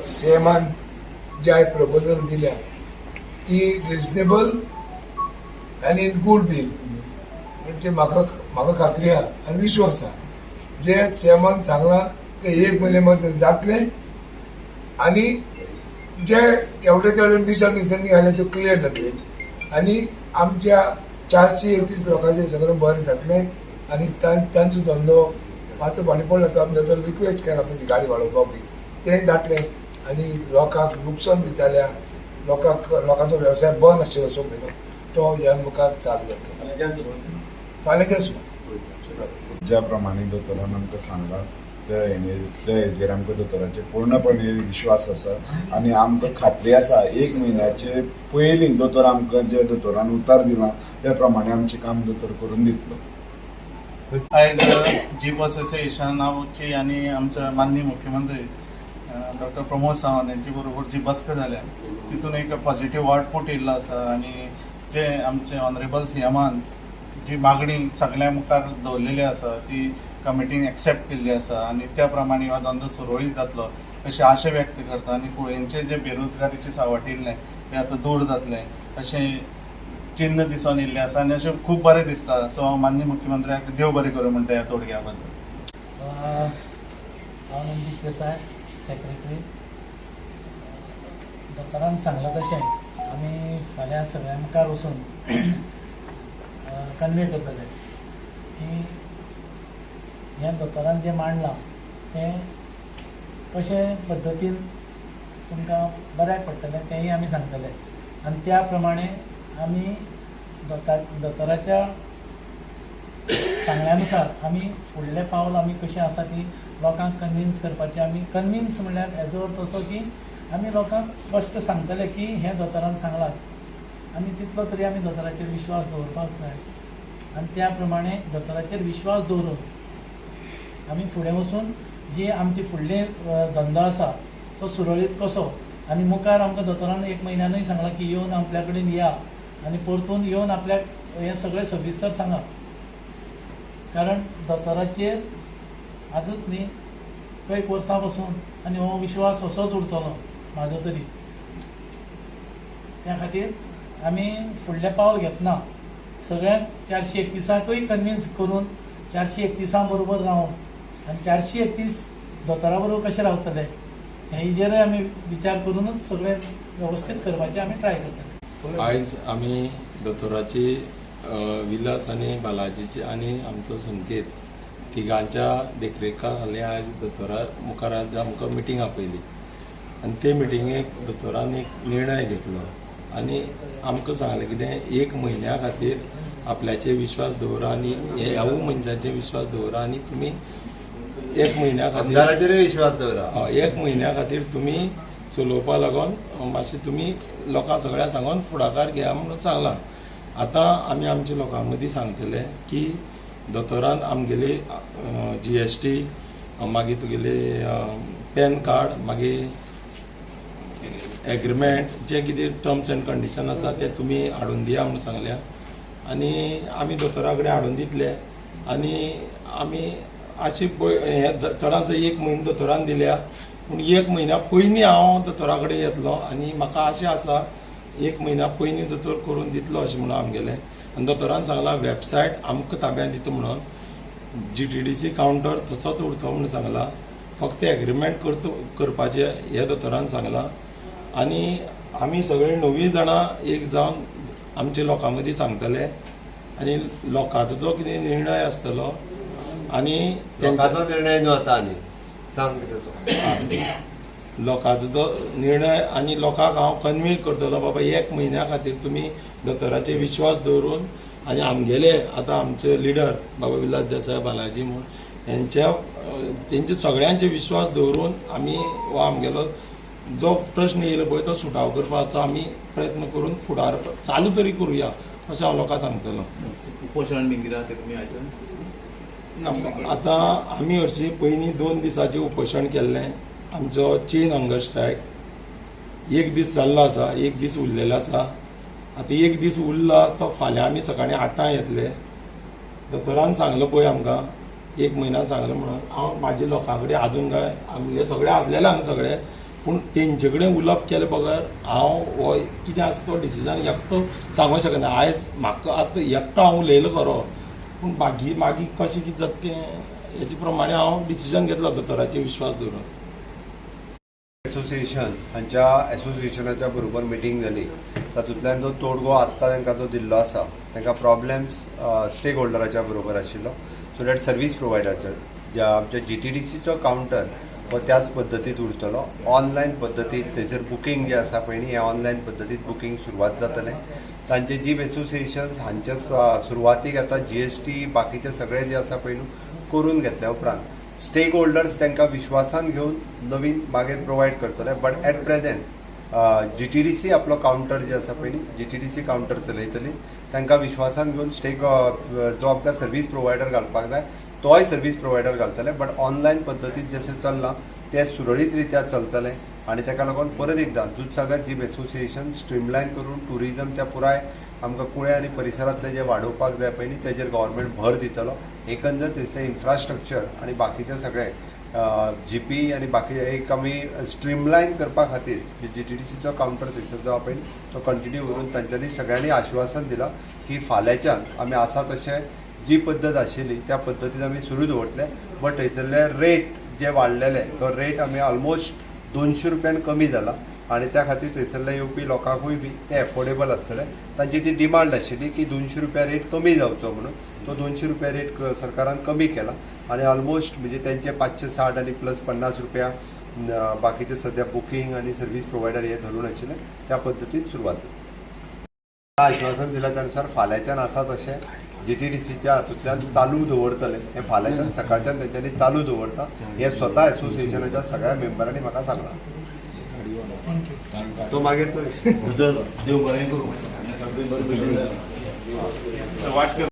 सीएमान ज्या प्रपोजल दिल्या ती रिजनेबल आनी इन गूड बील म्हणजे म्हाका खात्री आहा आनी विश्वास आहा जे सीएमान सांगला ते 1 महिने मध्ये जातले आणि जे एवढे तेवढे दिसांनी घाले ते क्लियर जातले आणि आमच्या 431 लोकांचे सगळे बरे जातले आणि तांचो धंदो मातसो फाटीं पडला तर आमी तर रिक्वेस्ट केला पयली गाडी वाडोवपाक बी ते जातले आणि लोकांक नुकसान बी जाल्या लोकांचो वेवसाय बंद आशिल्लो सो म्हयनो तो ह्या मुखार चालू जातलो फाल्यांच्यान सुरू ज्या प्रमाणे दोतोरान आमकां सांगला त्या हेजेर आमकां दोतोराचेर पूर्णपणे विश्वास आसा आनी आमकां खात्री आसा 1 म्हयन्याचे पयलीं दोतोर आमकां जे दोतोरान उतार दिला त्या प्रमाणे आमचें काम दोतोर करून दितलो। आयज जीप असोसिएशनाची आनी आमचे माननीय मुख्यमंत्री डॉक्टर प्रमोद सावंत यांचे बरोबर जी बसका जाल्या तितून एक पॉझिटिव्ह आउटपुट येयल्लो आसा आनी जे आमचे ऑनरेबल सीएमान जी मागणी सगळ्या मुखार दवरलेली आसा ती कमिटीन एक्सेप्ट केल्ली आसा आनी त्या प्रमाणे हो धंदो सुरळीत जातलो अशी आशा व्यक्त करता आनी कुळेंचे जे बेरोजगारीचे सावटिल्ले ते आतां दूर जातले अशें चिन्ह दिसून येयल्लें आसा आनी अशें खूब बरें दिसता सो माननीय मुख्यमंत्र्याक देव बरें करूं म्हणटा ह्या तोडग्या बद्दल। हांव नंदीश देसाय सेक्रेटरी दोतोरान सांगलां तशें आमी फाल्यां सगळ्यां मुखार वचून कन्वे करतले की ह्या दोतोरान जें मांडलां तें कशे पद्दतीन तुमकां बऱ्याक पडटलें तेंय आमी सांगतले आनी त्या प्रमाणे आमी दोतोराच्या सांगण्यानुसार आमी फुडलें पावल आमी कशें आसा ती लोकांक कन्विन्स करपाचें आमी कन्विन्स म्हणल्यार हेजो अर्थ असो की आमी लोकांक स्पश्ट सांगतले की हें दोतोरान सांगलां आनी तितलो तरी आमी दोतोराचेर विश्वास दवरपाक जाय आनी त्या प्रमाणे दोतोराचेर विश्वास दवरून आमी फुडें वचून जी आमची फुडली धंदो आसा तो सुरळीत कसो आनी मुखार आमकां दोतोरान 1 म्हयन्यानूय सांगलां की येवन आपल्या कडेन या आनी परतून येवन आपल्याक हें सगळें सविस्तर सांगा कारण दोतोराचेर आजूच न्ही कैक वर्सां पासून आनी हो विश्वास असोच उरतलो म्हाजो तरी त्या खातीर आमी फुडलें पावल घेतना सगळ्यांक 431ाकूय कन्विन्स करून 431 बरोबर रावन आनी 431 दोतोरा बरोबर कशें रावतले हेजेरूय आमी विचार करूनच सगळें वेवस्थीत करपाचें आमी ट्राय करतले। आयज आमी दोतोराची विलास आनी बालाजीची आनी आमचो संकेत तिगांच्या देखरेखा खाली आयज दोतोरा मुखार आज आमकां मिटींग आपयली आनी ते मिटिंगेक दोतोरान एक निर्णय घेतलो आनी आमकां सांगलें कितें 1 म्हयन्या खातीर आपल्याचेर विश्वास दवरा आनी ह्या मनशाचेर विश्वास दवरा आनी तुमी 1 म्हयन्या खातीर विश्वास दवरा 1 म्हयन्या खातीर तुमी चलोवपा लागून मातशें तुमी लोकांक सगळ्यांक सांगून फुडाकार घेया म्हणून सांगलां। आतां आमी आमच्या लोकां मदीं सांगतले की दोतोरान आमगेली GST मागीर तुगेले पॅन कार्ड मागीर एग्रीमेंट जे कितें टर्म्स एंड कंडिशन आसा ते तुमी हाडून दिया म्हणून सांगल्या आनी आमी दोतोरा कडेन हाडून दितले आनी आमी अशी हे चडांत चड 1 म्हयनो दोतोरान दिल्या पूण 1 म्हयन्या पयलीं हांव दोतोरा कडेन येतलो आनी म्हाका आशा आसा 1 म्हयन्या पयलीं दोतोर करून दितलो अशें म्हणून आमगेलें आनी दोतोरान सांगलां वेबसायट आमकां ताब्यात दिता म्हणून GTDC कावंटर तसोच उरतो म्हणून सांगलां फक्त एग्रीमेंट करपाचें हें दोतोरान सांगलां आनी आमी सगळे 9 जाणां एक जावन आमच्या लोकां मदीं सांगतले आनी लोकांचो जो कितें निर्णय आसतलो आनी तांचो निर्णय न्हू आतां आनी सांग लोकांचो जो निर्णय आनी लोकांक हांव कन्वे करतलो बाबा 1 म्हयन्या खातीर तुमी दोतोराचेर विश्वास दवरून आनी आमगेले आतां आमचे लिडर बाबा विलास देसाय बालाजी म्हूण तेंचे सगळ्यांचे विश्वास दवरून आमी हो आमगेलो जो प्रश्न येयलो पळय तो सुटाव करपाचो आमी प्रयत्न करून फुडार चालू तरी करुया अशें हांव लोकांक सांगतलो। उपोशण बी कितें तुमी आयज आतां आमी हरशीं पयलीं 2 दिसाचें उपोशण केल्लें आमचो चेन हंगर स्ट्रायक 1 दीस जाल्लो आसा 1 दीस उरलेलो आसा आतां 1 दीस उरला तो फाल्यां आमी सकाळीं 8 येतले दोतोरान सांगलो पळय आमकां एक म्हयन्यान सांगलें म्हणून हांव म्हाजे लोकां कडेन आजून काय आमगे सगळे आसलेले हांगा सगळे पूण तेंचे कडेन उलोवप केले बगर हांव हो कितें आसा तो डिसिजन एकटो सांगूंक शकना. आयज म्हाका आतां एकटो हांव उलयलो खरो पूण मागीर कशें कितें जाता तें हेचे प्रमाणे हांव डिसिजन घेतलो दोतोराचेर विश्वास दवरून. एसोसिएशन हांच्या एसोसिएशनाच्या बरोबर मिटींग जाली. तातूंतल्यान जो तोडगो आत्तां तांकां जो दिल्लो आसा तांकां प्रॉब्लेम्स स्टेक होल्डराच्या बरोबर आशिल्लो. सो दॅट सर्वीस प्रोवायडराच्या ज्या आमच्या GTDCचो कावंटर हो त्याच पद्दतीत उरतलो. ऑनलायन पद्दतीत थंयसर बुकींग जें आसा पळय न्ही हें ऑनलायन पद्दतीत बुकींग सुरवात जातलें. तांचे जीप एसोसिएशन हांचे सुरवातीक आतां GST बाकीचे सगळे जे आसा पळय न्हू करून घेतल्या उपरांत स्टेक होल्डर्स तांकां विश्वासान घेवन नवीन मागीर प्रोवायड करतले. बट एट प्रेझेंट GTDC आपलो कावंटर जे आसा पळय न्ही GTDC कावंटर चलयतली. तांकां विश्वासान घेवन स्टेक जो आमकां सर्वीस प्रोवायडर घालपाक जाय तोय सर्वीस प्रोवायडर घालतले. बट ऑनलायन पद्दतीत जशें चल्लां तें सुरळीत रित्या चलतलें आनी ताका लागून परत एकदां दूधसागर जीप एसोसिएशन स्ट्रीमलायन करून टुरिजमच्या पुराय आमकां कुळ्या आनी परिसरांतले जे वाडोवपाक जाय पळय न्ही तेजेर गव्हर्मेंट भर दितलो. एकंदर तितलें इन्फ्रास्ट्रक्चर आनी बाकीचे सगळे GP आनी बाकी एक आमी स्ट्रीमलायन करपा खातीर GTDCचो कावंटर थंयसर जो पळय तो कंटिन्यू करून तांच्यांनी सगळ्यांनी आश्वासन दिलां की फाल्यांच्यान आमी आसा तशें जी पद्दत आशिल्ली त्या पद्दतीन आमी सुरू दवरतले. बट थंयसरले रेट जे वाडलेले तो रेट आमी ऑलमोस्ट 200 रुपयान कमी जाला आनी त्या खातीर थंयसरल्या येवपी लोकांकूय बी ते एफोर्डेबल आसतले. तांची ती डिमांड आशिल्ली की 200 रुपया रेट कमी जावचो म्हणून तो 200 रुपया रेट सरकारान कमी केला आनी ऑलमोस्ट म्हणजे तेंचे 560 आनी प्लस 50 रुपया बाकीचे सद्या बुकींग आनी सर्वीस प्रोवायडर हे धरून आशिल्ले त्या पद्दतीन सुरवात जाली. आश्वासन दिल्या त्या अनुसार फाल्यांच्यान आसा तशें GTDCच्या हातूंतल्यान चालू दवरतले. हे फाल्यांच्यान सकाळच्यान तेंच्यांनी चालू दवरता हे स्वता एसोसिएशनाच्या सगळ्या मेंबरांनी म्हाका सांगलां. तो मागीर तो देव बरें करूं.